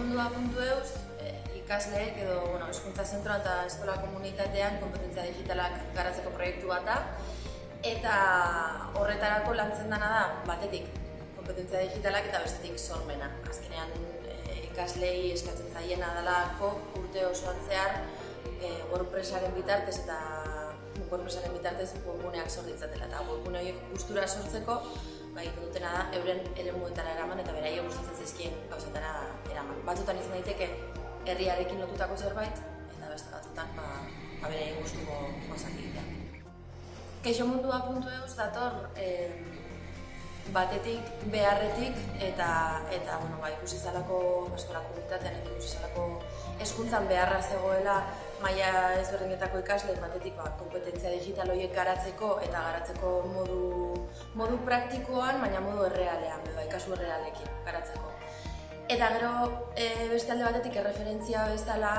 kaixomundua.eus ikasleek edo hezkuntza zentroan eta eskola komunitatean konpetentzia digitalak garatzeko proiektu bat da. Eta horretarako lantzen dena da, batetik kompetentzia digitalak eta bestetik sormena. Azkenean ikaslei eskatzen zaiena dalako urte osoan zehar WordPressaren bitartez eta webguneak sor ditzatela. Eta webgune horiek gustura sortzeko egiten dutena da euren eremuetara eraman eta beraiek gustatzen zaizkien gauzatara eraman. Batzutan izan daiteke herriarekin lotutako zerbait eta beste batzutan beraien gustuko gauzak egitea. Kaixomundua.eus dator batetik, beharretik eta ikusi zalako eskola komunitatean eta ikusi zalako hezkuntzan beharra zegoela maila ezberdinetako ikasleek batetik konpetentzia digital horiek garatzeko eta garatzeko modu praktikoan, baina modu errealean, kasu errealekin garatzeko. Eta gero beste alde batetik erreferentzia bezala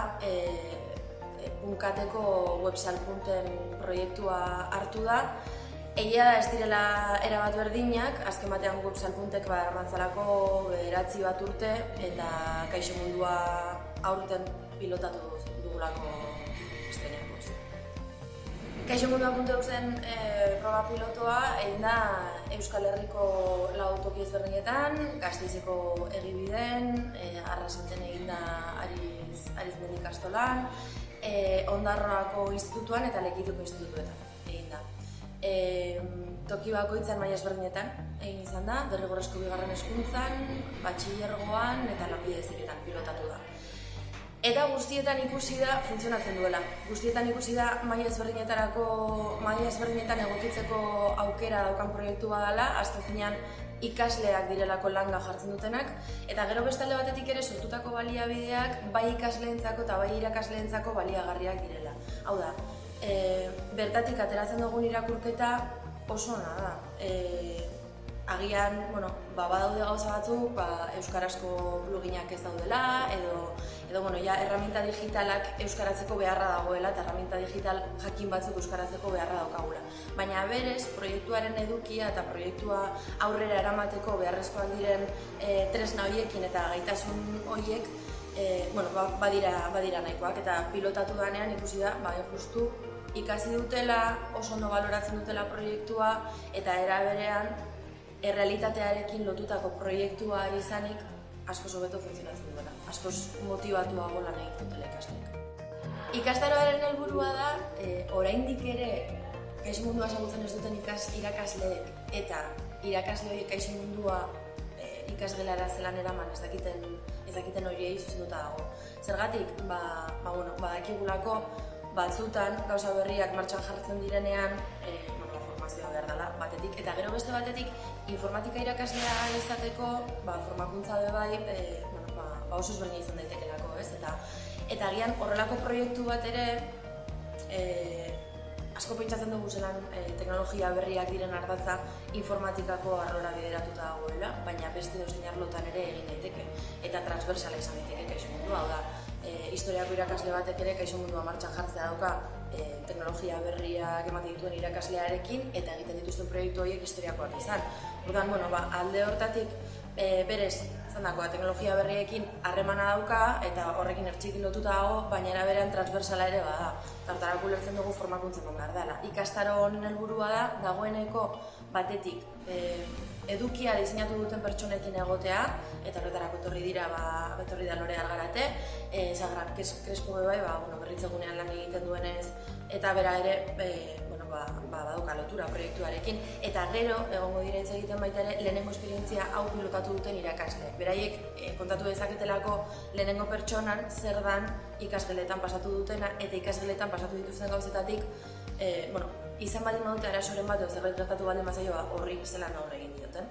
Punkateko websalpunten proiektua hartu da. Egia da ez direla erabat berdinak, azken batean websalpuntek eramantzalako 9 bat urte eta kaixomundua aurten pilotatu dugulako estreneakoz. Kaixomundua.eusen proba pilotoa egin da Euskal Herriko 4 toki ezberdinetan, Gasteizeko Egibiden, Arrasaten egin da Arizmendi ikastolan, Ondarroako institutuan eta Lekituko institutuetan egin da. Toki bakoitzan maila ezberdinetan egin izan da, derrigorrezko 2. hezkuntzan, batxilergoan eta lanbide heziketan pilotatu da. Eta guztietan ikusi da funtzionatzen duela. Guztietan ikusi da maila ezberdinetan egokitzeko aukera daukan proiektu badala, azken finean ikasleak direlako langa jartzen dutenak, eta gero beste alde batetik ere sortutako baliabideak bai ikasleentzako eta bai irakasleentzako baliagarriak direla. Hau da, bertatik ateratzen dugun irakurketa oso ona da. Agian, badaude gauza batzuk, euskarazko pluginak ez daudela, edo erraminta digitalak euskaratzeko beharra dagoela eta erraminta digital jakin batzuk euskaratzeko beharra daukagula. Baina berez, proiektuaren edukia eta proiektua aurrera eramateko beharrezkoak diren tresna horiekin eta gaitasun horiek badira nahikoak eta pilotatu danean ikusi da, justu ikasi dutela, oso ondo baloratzen dutela proiektua eta era berean errealitatearekin lotutako proiektua izanik askoz hobeto funtzionatzen duela, askoz motivatuago lan egiten dutela ikasleek. Ikastaroaren helburua da, oraindik ere kaixomundua ezagutzen ez duten irakasleek eta irakasle horiek kaixomundua ikasgelara zelan eraman ez dakiten horiei zuzenduta dago. Zergatik, badakigulako batzutan gauza berriak martxan jartzen direnean formazioa behar dela batetik, eta gero beste batetik informatika irakaslea izateko formakuntza bai oso ezberdina izan daitekelako, eta agian horrelako proiektu bat ere asko pentsatzen dugu zelan teknologia berriak diren ardatza informatikako arlora bideratuta dagoela, baina beste dozein arlotan ere egin daiteke eta transversala izan daiteke kaixomundua. Hau da, historiako irakasle batek ere kaixomundua martxan jartzea dauka teknologia berriak ematen dituen irakaslearekin eta egiten dituzten proiektu horiek historiakoak izan. Orduan, alde hortatik berez teknologia berriekin harremana dauka eta horrekin ertxikin lotuta dago, baina eraberean transversala ere bada. Tartarako ulertzen dugu formakuntzen behar dela. Ikastaro honen helburua da, dagoeneko batetik edukia diseinatu duten pertsonekin egotea, eta horretarako etorri da Lore Algarate, Zagrab Crespo bai, berritzegunean lan egiten duenez, eta bera ere badauka lotura proiektuarekin, eta gero egongo dira hitz egiten baita ere lehenengo esperientzia hau pilotatu duten irakasle. Beraiek kontatu dezaketelako lehenengo pertsonan zer dan ikasgeletan pasatu dutena eta ikasgeletan pasatu dituzten gauzetatik izan baldin badute arazoren bat edo zerbait gertatu baldin bazaio horri zelan aurre egin dioten.